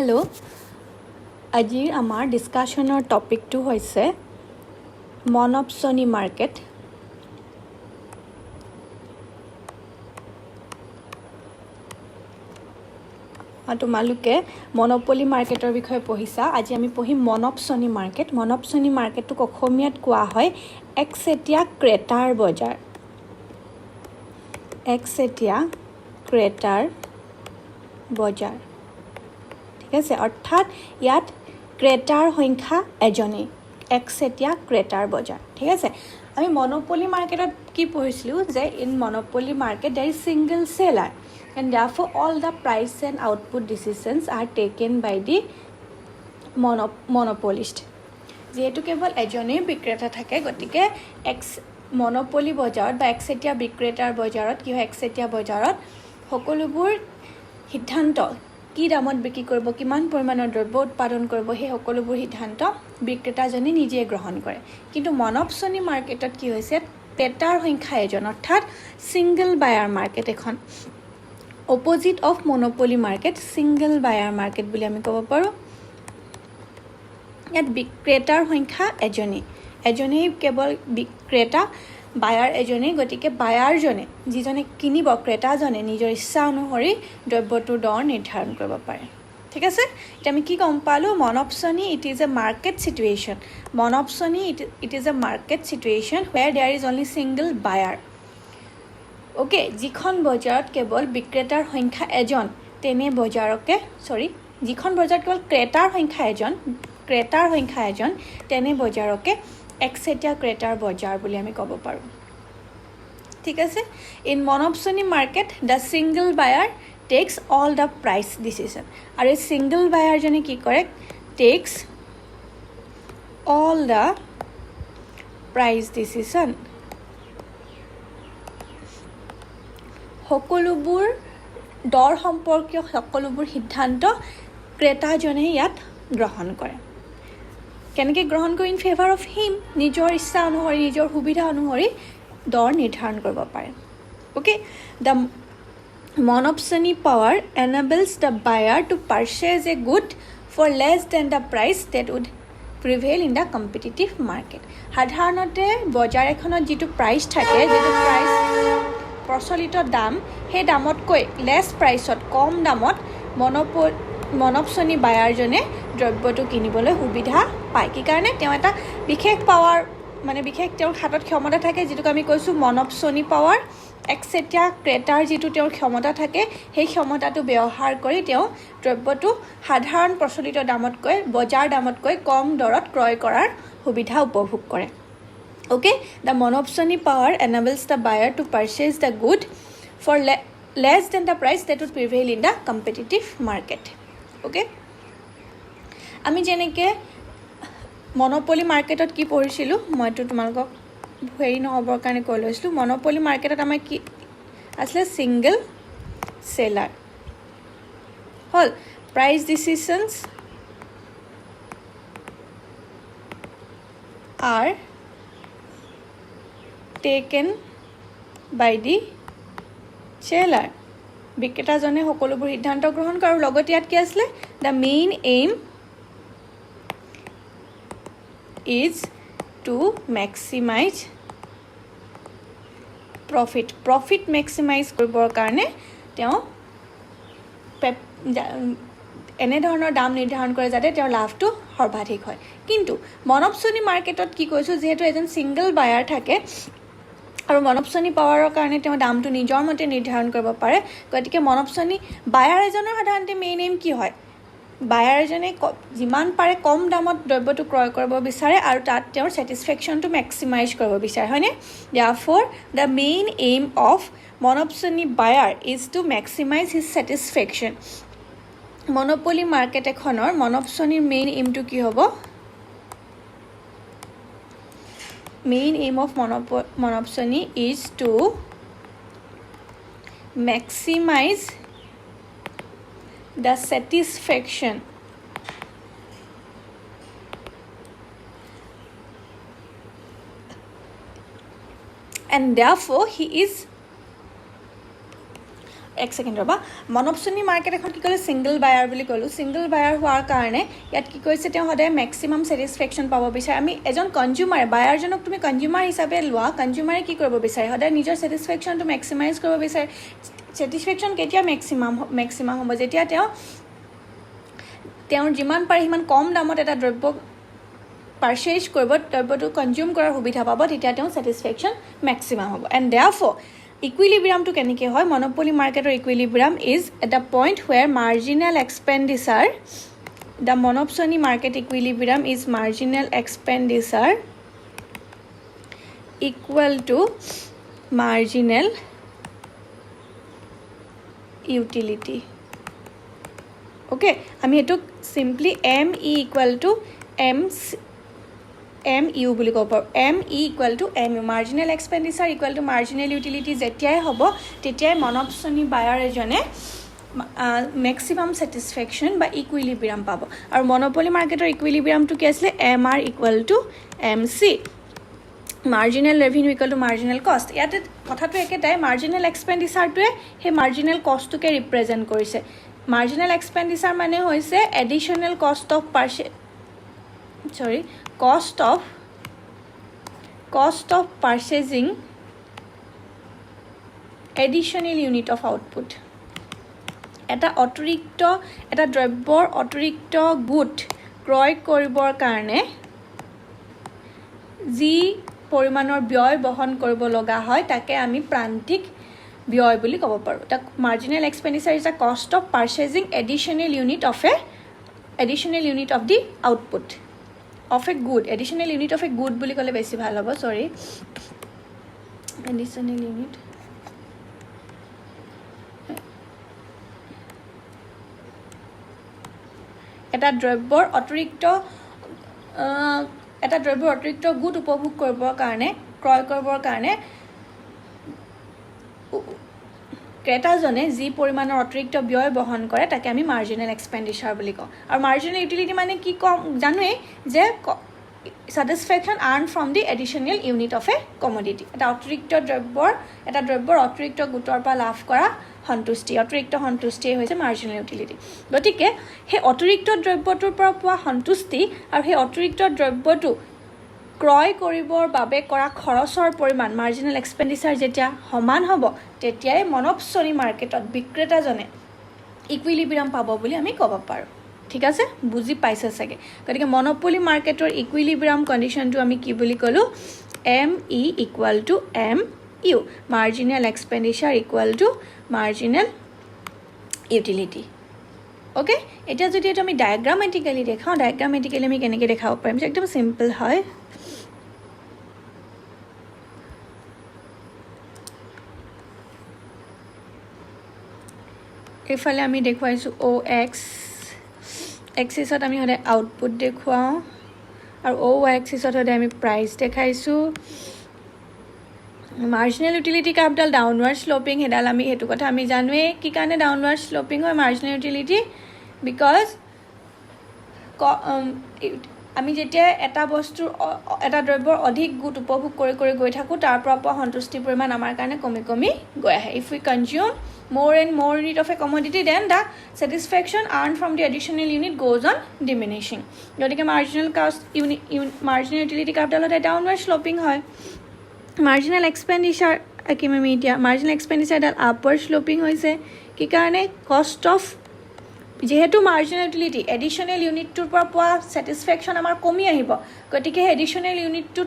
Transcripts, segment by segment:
Hello আজি আমাৰ ডিসকাশনৰ টপিকটো হৈছে মনপছনি মাৰ্কেট তোমালোকে মনোপলি মাৰ্কেটৰ বিষয়ে পঢ়িছা আজি আমি পঢ়িম মনপছনি মাৰ্কেটটোক অসমীয়াত কোৱা হয় একচেটিয়া ক্ৰেতাৰ বজাৰ একচেটিয়া ক্ৰেতাৰ বজাৰ ঠিক আছে অৰ্থাৎ ইয়াত ক্ৰেতাৰ সংখ্যা এজনী একচেটিয়া ক্ৰেতাৰ বজাৰ ঠিক আছে আমি মনোপলি মাৰ্কেটত কি পঢ়িছিলো যে in monopoly market there is single seller and therefore all the price and output decisions are taken by the monopolist যেহেতু কেৱল এজনেই বিক্ৰেতা থাকে গতিকে মনোপলি বজাৰত বা একচেটিয়া বিক্ৰেতাৰ বজাৰত কি হয় একচেটিয়া বজাৰত সকলোবোৰ সিদ্ধান্ত কি দামত বিক্ৰী কৰিব কিমান পৰিমাণৰ দ্ৰব্য উৎপাদন কৰিব সেই সকলোবোৰ সিদ্ধান্ত বিক্ৰেতাজনে নিজে গ্ৰহণ কৰে কিন্তু মনপছনি মাৰ্কেটত কি হৈছে ক্ৰেতাৰ সংখ্যা এজন অৰ্থাৎ সিঙ্গল বায়াৰ মাৰ্কেট এখন opposite of monopoly market single buyer market বুলি আমি ক'ব পাৰো ইয়াত বিক্ৰেতাৰ সংখ্যা এজনেই কেৱল বিক্ৰেতা বায়াৰ এজনেই গতিকে বায়াৰ জনে যিজনে কিনিব ক্ৰেতাজনে নিজৰ ইচ্ছা অনুসৰি দ্ৰব্যটোৰ দৰ নিৰ্ধাৰণ কৰিব পাৰে ঠিক আছে এটা আমি কি গম পালো মনপছনি it is a market situation মনপছনি it is a market situation where there is only single buyer okay जिखन बजारत केवल विक्रेतार संख्या एजन तेने बजारके जिखन बजारत केवल क्रेतार संख्या एजन तेने बजारके एकसेटिया क्रेतार बजार बुली आमी कब पारो ठीक আছে in monopsony market the single buyer takes all the price decision और ए सिंगल बायर जने की करे takes all the price decision সকলোবোৰ দৰ সম্পৰ্কীয় সকলোবোৰ সিদ্ধান্ত ক্ৰেতাজনে ইয়াত গ্ৰহণ কৰে কেনেকৈ গ্ৰহণ কৰে ইন ফেভাৰ অফ হিম নিজৰ ইচ্ছা অনুসৰি নিজৰ সুবিধা অনুসৰি দৰ নিৰ্ধাৰণ কৰিব পাৰে okay the monopsony power enables the buyer to purchase a good for less than the price that would prevail in the competitive market সাধাৰণতে বজাৰ এখনত যিটো প্ৰাইচ থাকে যিটো প্ৰাইচ প্ৰচলিত দাম সেই দামতকৈ লেছ প্ৰাইচত কম দামত মনপছনি বায়াৰজনে দ্ৰব্যটো কিনিবলৈ সুবিধা পায় কি কাৰণে তেওঁ এটা বিশেষ পাৱাৰ মানে বিশেষ তেওঁৰ হাতত ক্ষমতা থাকে যেটো আমি কৈছো মনপছনি পাৱাৰ একচেটিয়া ক্ৰেতাৰ যেটো তেওঁৰ ক্ষমতা থাকে সেই ক্ষমতাটো ব্যৱহাৰ কৰি তেওঁ দ্ৰব্যটো সাধাৰণ প্ৰচলিত দামতকৈ বজাৰ দামতকৈ কম দৰত ক্ৰয় কৰাৰ সুবিধা উপভোগ কৰে Okay, the monopsony power enables the buyer to purchase the good for less than the price that would prevail in the competitive market. Okay? আমি যেনেকে মনোপলি মাৰ্কেটত কি পঢ়িছিলো মইতো তোমালোকক হেৰি নহবৰ কাৰণে কৈ লৈছিলো মনোপলি মাৰ্কেটত আমাৰ কি আসলে সিঙ্গল সেলাৰ হল price decisions are taken by the seller বিক্ৰেতাজনে সকলোবোৰ সিদ্ধান্ত গ্ৰহণ কৰে লগতে ইয়াত কি আছে the main aim is to maximize profit maximize কৰিবৰ কাৰণে তেওঁ এনে ধৰণৰ দাম নিৰ্ধাৰণ কৰে যাতে তেওঁৰ লাভটো সৰ্বাধিক হয় কিন্তু মনপছনি মাৰ্কেটত কি কৈছো যেহেতু এজন সিঙ্গল বায়াৰ থাকে আৰু মনপছনি পাৱাৰৰ কাৰণে তেওঁ দামটো নিজৰ মতে নিৰ্ধাৰণ কৰিব পাৰে গতিকে মনপছনি বায়াৰ এজনৰ সাধাৰণতে মেইন এম কি হয় বায়াৰ এজনে যিমান পাৰে কম দামত দ্ৰব্যটো ক্ৰয় কৰিব বিচাৰে আৰু তাত তেওঁৰ স্যাটিসফ্যাকশনটো ম্যাক্সিমাইজ কৰিব বিচাৰে হয়নে therefore the main aim of monopsony buyer is to maximize his satisfaction monopoly market এখনৰ মনপছনিৰ মেইন এমটো কি হ'ব main aim of monopsony is to maximize the satisfaction and therefore he is এক সেকেন্ড ৰবা মনপছনি মাৰ্কেট এখন কি ক'লে সিঙ্গল বায়াৰ বুলি ক'লো সিঙ্গল বায়াৰ হোৱাৰ কাৰণে ইয়াত কি কৈছে তেওঁ সদায় ম্যাক্সিমাম স্যাটিসফ্যাকশন পাব বিচাৰে আমি এজন কনজিউমাৰ বায়াৰজনক তুমি কনজিউমাৰ হিচাপে লোৱা কনজিউমাৰে কি কৰিব বিচাৰে সদায় নিজৰ স্যাটিসফ্যাকশনটো ম্যাক্সিমাইজ কৰিব বিচাৰে স্যাটিসফ্যাকশন কেতিয়া ম্যাক্সিমাম হ'ব যেতিয়া তেওঁৰ যিমান পাৰে সিমান কম দামত এটা দ্ৰব্য পাৰচেজ কৰিব দ্ৰব্যটো কনজিউম কৰাৰ সুবিধা পাব তেতিয়া তেওঁ স্যাটিসফ্যাকশন ম্যাক্সিমাম হ'ব and দেয়াৰফৰ equilibrium to kenike hoy monopoly market or equilibrium is at the point where marginal expenditure the monopsony market equilibrium is marginal expenditure equal to marginal utility okay ami etu simply me equal to MU বুলি ক'ব ME equal to MU marginal expenditure equal to marginal utility যেতিয়াই হ'ব তেতিয়াই মনপছনি বায়াৰ এজনে maximum satisfaction বা ইকুইলিব্ৰিয়াম পাব আৰু monopoly মাৰ্কেটৰ ইকুইলিব্ৰিয়ামটো কি আছিল MR equal to MC marginal revenue equal to marginal cost ইয়াতে কথাটো একেটাই marginal expenditure হে marginal cost কে ৰিপ্ৰেজেন্ট কৰিছে marginal expenditure মানে হৈছে additional cost of cost of purchasing additional unit of output এটা অতিৰিক্ত এটা দ্ৰব্যৰ অতিৰিক্ত গুড ক্ৰয় কৰিবৰ কাৰণে যি পৰিমাণৰ ব্যয় বহন কৰিব লগা হয় তাকে আমি প্ৰান্তিক ব্যয় বুলি ক'ব পাৰোঁ তা marginal expenditure is a cost of purchasing additional unit of the output of a good additional unit of a good বুলি ক'লে বেছি ভাল হ'ব sorry additional unit এটা দ্ৰব্যৰ অতিৰিক্ত গুড উপভোগ কৰিবৰ কাৰণে ক্ৰয় কৰিবৰ কাৰণে ক্ৰেতাজনে যি পৰিমাণৰ অতিৰিক্ত ব্যয় বহন কৰে তাকে আমি মাৰ্জিনেল এক্সপেন্ডিচাৰ বুলি কওঁ আৰু মাৰ্জিনেল ইউটিলিটি মানে কি কম জানোৱে যে satisfaction earned from the additional unit of a commodity এটা দ্ৰব্যৰ অতিৰিক্ত গুটৰ পৰা লাভ কৰা অতিৰিক্ত সন্তুষ্টি হৈছে মাৰ্জিনেল ইউটিলিটি গতিকে হে অতিৰিক্ত দ্ৰব্যটোৰ পৰা পোৱা সন্তুষ্টি আৰু হে অতিৰিক্ত দ্ৰব্যটো ক্ৰয় কৰিবৰ বাবে কৰা খৰচৰ পৰিমাণ মাৰ্জিনেল এক্সপেন্ডিচাৰ যেতিয়া সমান হ'ব তেতিয়াই মনপছনি মাৰ্কেটত বিক্ৰেতাজনে ইকুইলিব্ৰিয়াম পাব বুলি আমি ক'ব পাৰোঁ ঠিক আছে বুজি পাইছে চাগে গতিকে মনোপলি মাৰ্কেটৰ ইকুইলিব্ৰিয়াম কন্ডিশনটো আমি কি বুলি ক'লো ME equal to MU marginal expenditure equal to marginal utility okay এটা যদি আমি ডায়াগ্ৰামেটিক্যালি দেখাও ডায়াগ্ৰামেটিক্যালি আমি কেনেকৈ দেখাব পাৰিম একদম সিম্পল হয় এফালে আমি দেখুৱাইছো OX এক্সিছত আমি হলে আউটপুট দেখুৱাও আৰু OY এক্সিছত হলে আমি প্ৰাইস দেখাইছো marginal utility capital downward sloping hadal আমি হেতু কথা আমি জানোৱে কি কাৰণে ডাউনৱাৰ্ড স্লোপিং হয় মাৰ্জিনেল ইউটিলিটি বিকজ আমি যেতিয়া এটা বস্তুৰ এটা দ্ৰব্যৰ অধিক গুড উপভোগ কৰি গৈ থাকো তাৰ পৰা পোৱা সন্তুষ্টি পৰিমাণ আমাৰ কাৰণে কমি গৈ আহে if we consume more and more unit of a commodity then the satisfaction earned from the additional unit goes on diminishing গতিকে marginal cost marginal utility capital হতে downward sloping হয় marginal expenditure marginal expenditure ডাল upward sloping হৈছে কি কাৰণে cost of যেহেতু marginal utility additional unit টোৰ পৰা পোৱা satisfaction আমাৰ কমি আহিব গতিকে additional unit টো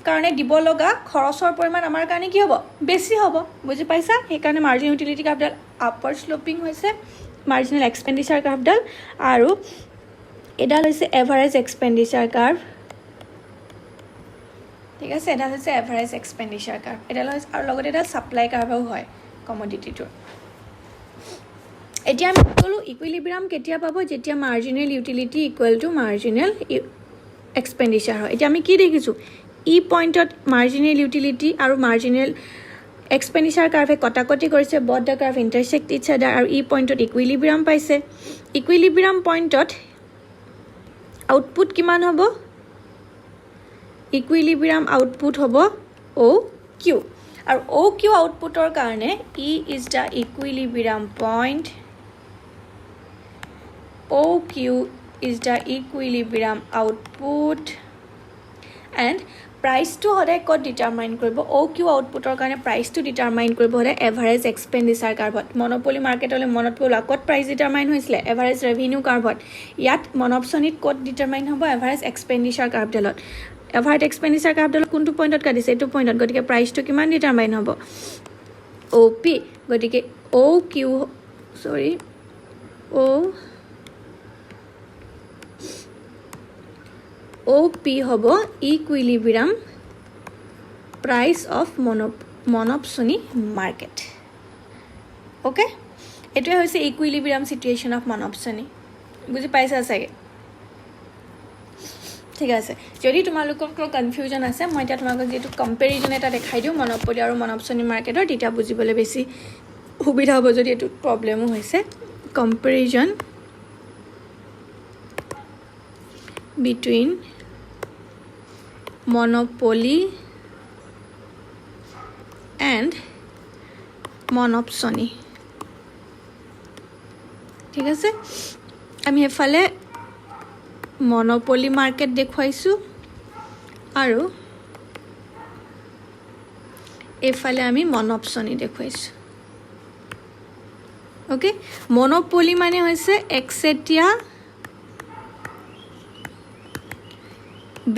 কাৰণে দিব লগা খৰচৰ পৰিমাণ আমাৰ কাৰণে কি হ'ব বেছি হ'ব বুজি পাইছা এই কাৰণে marginal utility capital upward sloping হৈছে marginal expenditure capital আৰু এডাল হৈছে average expenditure curve ঠিক আছে এটা হৈছে average expenditure curve এডাল হৈছে আৰু লগতে এটা supply curve হয় commodity টোৰ এতিয়া আমি কলো ইকুইলিব্ৰিয়াম কেতিয়া পাব যেতিয়া marginal utility equal to marginal expenditure হয় এতিয়া আমি কি দেখিছো ই পইণ্টত মাৰ্জিনেল ইউটিলিটি আৰু মাৰ্জিনেল এক্সপেন্ডিচাৰ কাৰ্ভে কটাকটি কৰিছে বট দ্য কাৰ্ভ ইন্টাৰসেক্ট ইচ আদাৰ আৰু ই পইণ্টত ইকুইলিব্ৰিয়াম পাইছে ইকুইলিব্ৰিয়াম পইণ্টত আউটপুট কিমান হ'ব ইকুইলিব্ৰিয়াম আউটপুট হ'ব OQ আৰু OQ আউটপুটৰ কাৰণে E is the equilibrium point. OQ is the equilibrium output and price to hore kod determine koribo OQ outputor karone price to determine koribo hore average expenditure curve monopoly market ole monot pola kod price determine hoisile average revenue curve yat monopsonit kod determine hobo average expenditure curve delot average expenditure curve delot kuntu point ot kadise etu point ot gotike price to kiman determine hobo OP gotike OQ sorry OP hobo equilibrium price of monopsony market. Okay? Eto hoise equilibrium situation of monopsony. Buji paisa sage. ঠিক আছে যদি তোমালোকৰ confusion আছে মই এটা তোমাক যেটো comparison এটা দেখাই দিও মনোপলি আৰু মনপছনি মাৰ্কেটৰ তেতিয়া বুজিবলৈ বেছি সুবিধা হ'ব যদি এটো প্ৰবলেমো হৈছে comparison between monopoly and monopsony ঠিক আছে আমি এফালে monopoly market দেখুৱাইছো আৰু এফালে আমি monopsony দেখুৱাইছো ওকে monopoly মানে হৈছে একচেটিয়া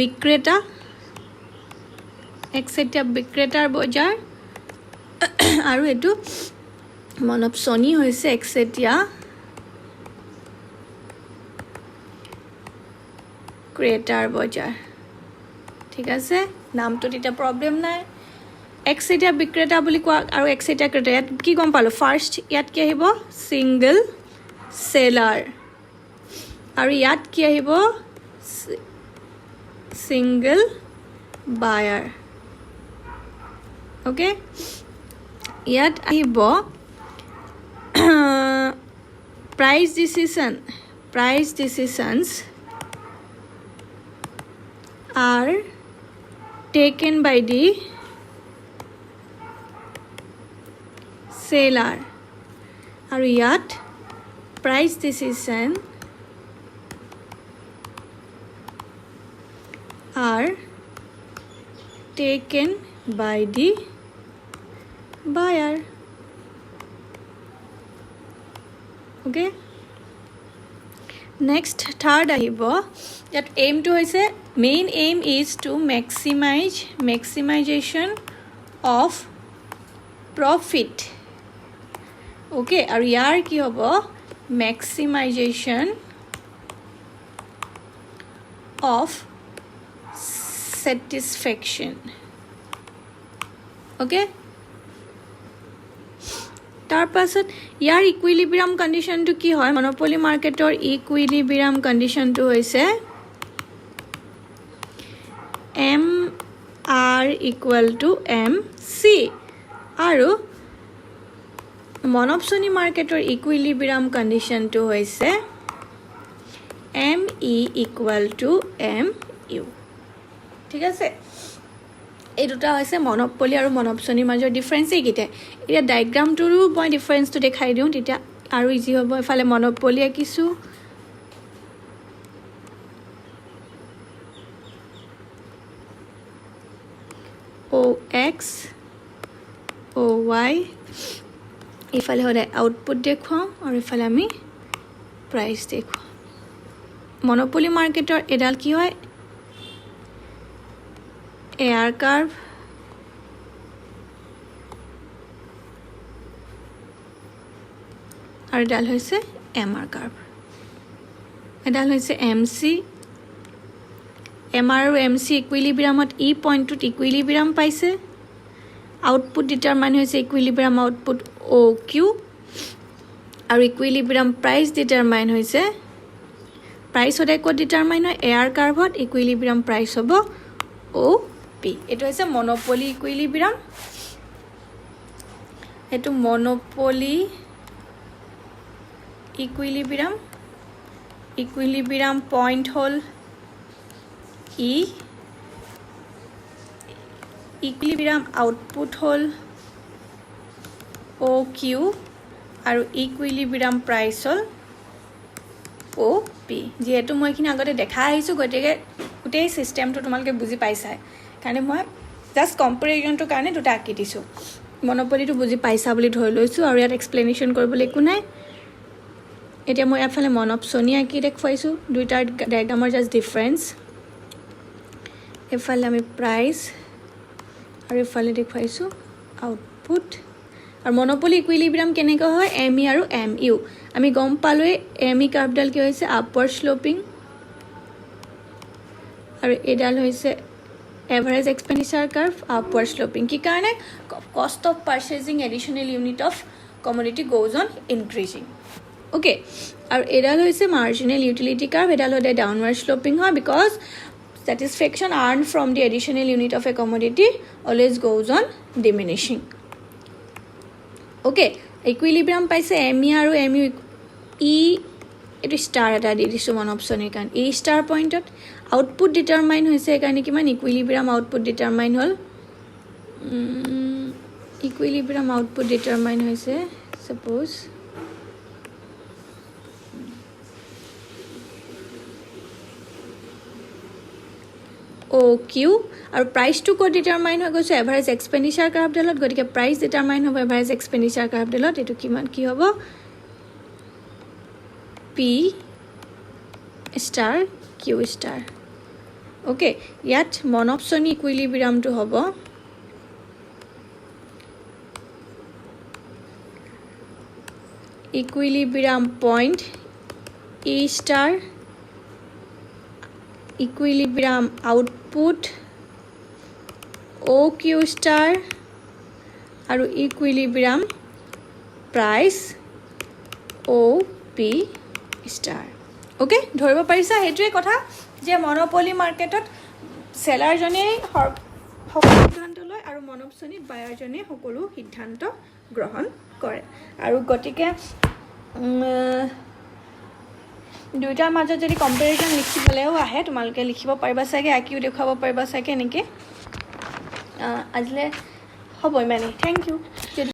বিক্ৰেতা একচেটিয়া বিক্ৰেতাৰ বজাৰ আৰু এটো মনপছনি হৈছে একচেটিয়া ক্ৰেতাৰ বজাৰ ঠিক আছে নামটো এটা প্ৰবলেম নাই একচেটিয়া বিক্ৰেতা বুলি কোৱা আৰু একচেটিয়া ক্ৰেতা ইয়াত কি গম পালো ফাৰ্স্ট ইয়াত কি আহিব সিঙ্গল সেলাৰ আৰু ইয়াত কি আহিব single buyer okay yet aibo price decisions are taken by the seller aru yet price decision are taken by the buyer okay next third ahibo that aim to hoise main aim is to maximization of profit okay aru yar ki hobo maximization of satisfaction okay tar pasot yar equilibrium condition to ki hoy monopoly market or equilibrium condition to hoise m r equal to mc aru monopsony market or equilibrium condition to hoise me equal to mu ঠিক আছে এই দুটা হৈছে monopoly আৰু মনপছনিৰ মাজৰ difference এইকিটা এটা ডায়াগ্ৰামটোৰো মই ডিফাৰেন্সটো দেখাই দিওঁ তেতিয়া আৰু ইজি হ'ব এফালে মনোপলি আকিছো OX OY এফালে হৰে আউটপুট দেখুৱাম আৰু এফালে আমি প্ৰাইস দেখুৱাম মনোপলি মাৰ্কেটৰ এডাল কি হয় AR curve আৰু এডাল হৈছে MR curve এডাল হৈছে MC MR আৰু MC ইকুইলিব্ৰিয়ামত ই পইণ্টত ইকুইলিব্ৰিয়াম পাইছে আউটপুট ডিটাৰমাইন হৈছে ইকুইলিব্ৰিয়াম আউটপুট OQ আৰু ইকুইলিব্ৰিয়াম প্ৰাইস ডিটাৰমাইন হৈছে প্ৰাইস হতে কো ডিটাৰমাইন হয় AR curveত ইকুইলিব্ৰিয়াম প্ৰাইস হ'ব OP এটো হৈছে মনোপলি ইকুইলিব্ৰিয়াম এটো মনোপলি ইকুইলিব্ৰিয়াম পইণ্ট হল ইকুইলিব্ৰিয়াম আউটপুট হ'ল OQ আৰু ইকুইলিব্ৰিয়াম প্ৰাইচ হ'ল OP যেহেতু মই এইখিনি আগতে দেখা আহিছোঁ গতিকে গোটেই চিষ্টেমটো তোমালোকে বুজি পাইছাই কাৰণে মই জাষ্ট কম্পেৰিজনটোৰ কাৰণে দুটা আঁকি দিছোঁ মনোপলিটো বুজি পাইছা বুলি ধৰি লৈছোঁ আৰু ইয়াত এক্সপ্লেনেশ্যন কৰিবলৈ একো নাই এতিয়া মই এফালে মনপছনি আঁকি দেখুৱাইছোঁ দুইটাৰ ডায়েগ্ৰামৰ জাষ্ট ডিফাৰেঞ্চ এফালে আমি প্ৰাইচ আৰু এফালে দেখুৱাইছোঁ আউটপুট আৰু মনোপলি ইকুইলিব্ৰিয়াম কেনেকৈ হয় ME আৰু MU আমি গম পালোঁৱে ME কাৰ্ভডাল কি হৈছে আপৱাৰ্ড শ্লোপিং আৰু এডাল হৈছে average expenditure curve upward sloping কি কাৰণে cost of purchasing additional unit of commodity goes on increasing okay আৰু এডাল হৈছে মাৰ্জিনেল ইউটিলিটি কাৰ্ভ এডাল হ'লে ডাউনৱাৰ্ড শ্লোপিং হয় because satisfaction earned from the additional unit of a commodity always goes on diminishing okay equilibrium paise ME aru MU E etu star eta di disu one option e kan E star point at output determine hoise ekane kiman equilibrium output determine hol equilibrium output determine hoise suppose OQ আৰু প্ৰাইচটো ক'ত determine হৈ গৈছে average expenditure কাৰ্ভডালত গতিকে price determine হ'ব average expenditure কাৰ্ভডালত এইটো কিমান কি হ'ব P star Q star okay ইয়াত মনপছনি ইকুইলিব্ৰিয়ামটো হ'ব ইকুইলিব্ৰিয়াম point E star equilibrium output OQ star আৰু equilibrium price OP star okay ধৰিব পাৰিছা হেতুৱে কথা যে মনোপলি মাৰ্কেটত সেলাৰ জনে সকলো সিদ্ধান্ত লয় আৰু মনপছনিত বায়াৰ জনে সকলো সিদ্ধান্ত গ্ৰহণ কৰে আৰু গতিকে দুইটাৰ মাজত যদি কম্পেৰিজন লিখিবলৈও আহে তোমালোকে লিখিব পাৰিবা চাগে আঁকিও দেখুৱাব পাৰিবা চাগে এনেকৈ আজিলৈ হ'ব ইমানেই থেংক ইউ